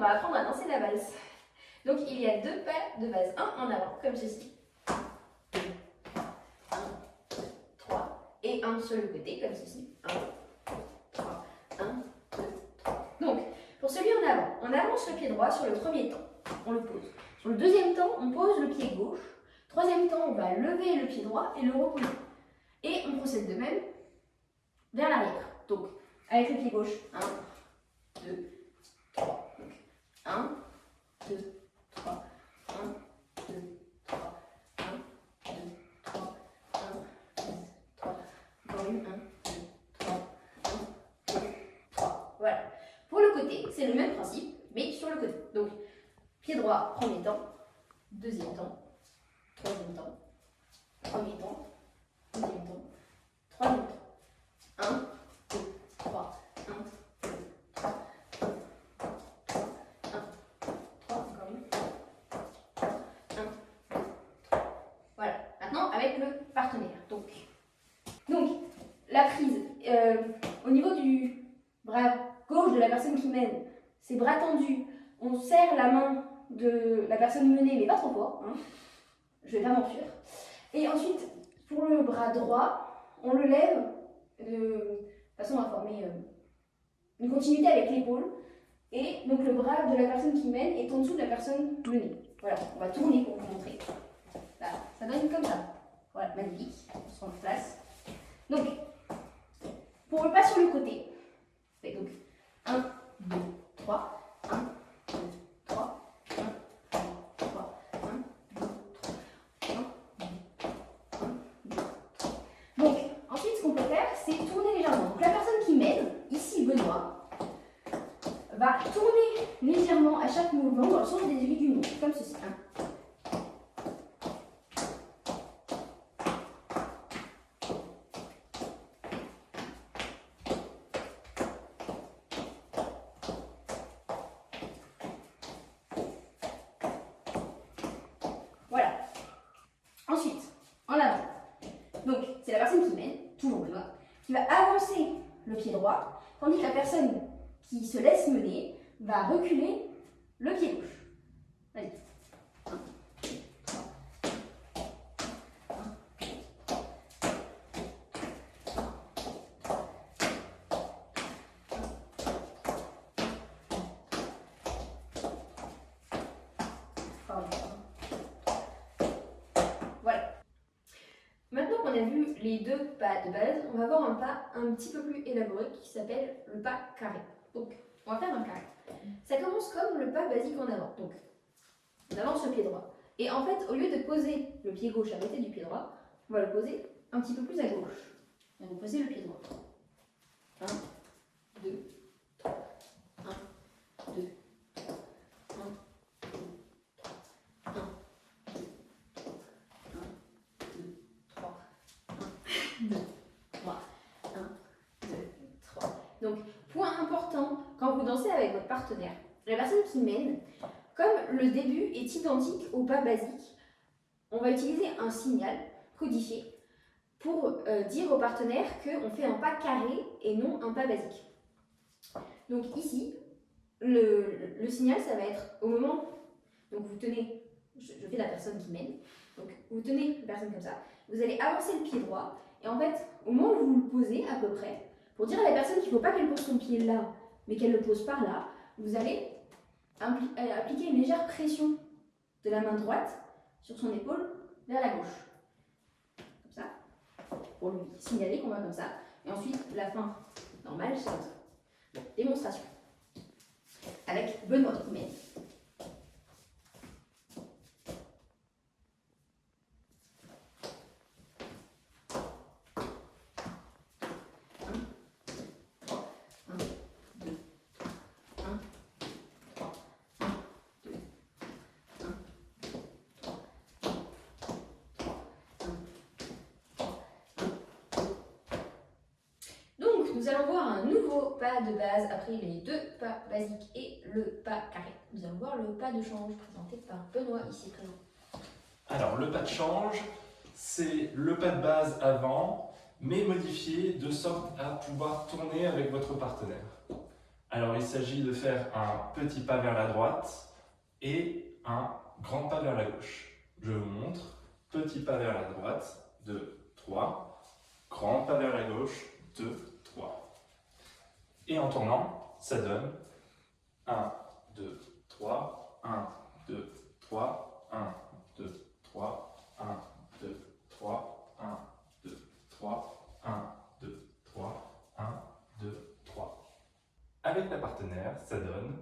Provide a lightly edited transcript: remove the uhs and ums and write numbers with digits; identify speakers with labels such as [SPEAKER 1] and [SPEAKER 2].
[SPEAKER 1] va apprendre à danser la valse. Donc il y a 2 pas de base. Un en avant, comme ceci. 1, 3. Et un sur le côté, comme ceci. 1, 3. 1, 2, 3. Donc, pour celui en avant, on avance le pied droit sur le premier temps. On le pose. Sur le deuxième temps, on pose le pied gauche. Troisième temps, on va lever le pied droit et le reposer. Et on procède de même vers l'arrière. Donc, avec le pied gauche, 1, 2, 3. Donc, 1, 2, 3. 1, 2, 3. 1, 2, 3. 1, 2, 3. Encore une. 1, 2, 3. 1, 2, 3. Voilà. Pour le côté, c'est le même principe, mais sur le côté. Donc, pied droit, premier temps. Deuxième temps. Troisième temps. Premier temps. Deuxième temps. Troisième temps. 1, 2, 3. 1, 2, 3. 1, 3. 1, 3. Encore une. 1, 2, 3. Voilà. Maintenant, avec le partenaire. Donc la prise, au niveau du bras gauche de la personne qui mène, c'est bras tendus. On serre la main de la personne menée, mais pas trop fort. Hein. Je vais pas m'enfuir. Et ensuite, pour le bras droit, on le lève de façon à former une continuité avec l'épaule. Et donc le bras de la personne qui mène est en dessous de la personne menée. Voilà, on va tourner pour vous montrer. Là, ça donne comme ça. Voilà, magnifique. On se met en place. Donc, pour le pas sur le côté, c'est donc 1, 2, 3. 1, 2, 3. 1, 2, 3. 1, 2, 3. 1, 2, 3. Donc, ensuite, ce qu'on peut faire, c'est tourner légèrement. Donc, la personne qui mène, ici Benoît, va tourner légèrement à chaque mouvement dans le sens des aiguilles du monde, comme ceci. Voilà. Ensuite, en avant. Donc, c'est la personne qui mène, toujours Benoît, qui va avancer le pied droit, tandis que la personne qui se laisse mener va reculer le pied gauche. Vas-y. 1, 2, 3. 1, 2, 3. 1, 2, 3. Voilà. Maintenant qu'on a vu les 2 pas de base, on va voir un pas un petit peu plus élaboré qui s'appelle le pas carré. Donc, on va faire un carré. Ça commence comme le pas basique en avant. Donc, on avance le pied droit. Et en fait, au lieu de poser le pied gauche à côté du pied droit, on va le poser un petit peu plus à gauche. Et on va poser le pied droit. 1, 2, 3. 1, 2, 3. 1, 2, 3. 1, 2, 3. 1, 2, 3. 1, 2, 3. Donc, point important, quand vous dansez avec votre partenaire, la personne qui mène, comme le début est identique au pas basique, on va utiliser un signal codifié pour dire au partenaire qu'on fait un pas carré et non un pas basique. Donc ici, le signal, ça va être au moment, donc vous tenez, je fais la personne qui mène, donc vous tenez la personne comme ça, vous allez avancer le pied droit, et en fait, au moment où vous le posez à peu près, pour dire à la personne qu'il ne faut pas qu'elle pose son pied là, mais qu'elle le pose par là, vous allez appliquer une légère pression de la main droite sur son épaule vers la gauche. Comme ça, pour lui signaler qu'on va comme ça. Et ensuite, la fin normale, c'est comme ça. Bon, démonstration. Avec Benoît qui mène. Nous allons voir un nouveau pas de base après les 2 pas basiques et le pas carré. Nous allons voir le pas de change présenté par Benoît ici présent.
[SPEAKER 2] Alors le pas de change, c'est le pas de base avant, mais modifié de sorte à pouvoir tourner avec votre partenaire. Alors il s'agit de faire un petit pas vers la droite et un grand pas vers la gauche. Je vous montre. Petit pas vers la droite, 2, 3. Grand pas vers la gauche, 2, 3. Et en tournant, ça donne 1, 2, 3, 1, 2, 3, 1, 2, 3, 1, 2, 3, 1, 2, 3, 1, 2, 3, 1, 2, 3. Avec la partenaire, ça donne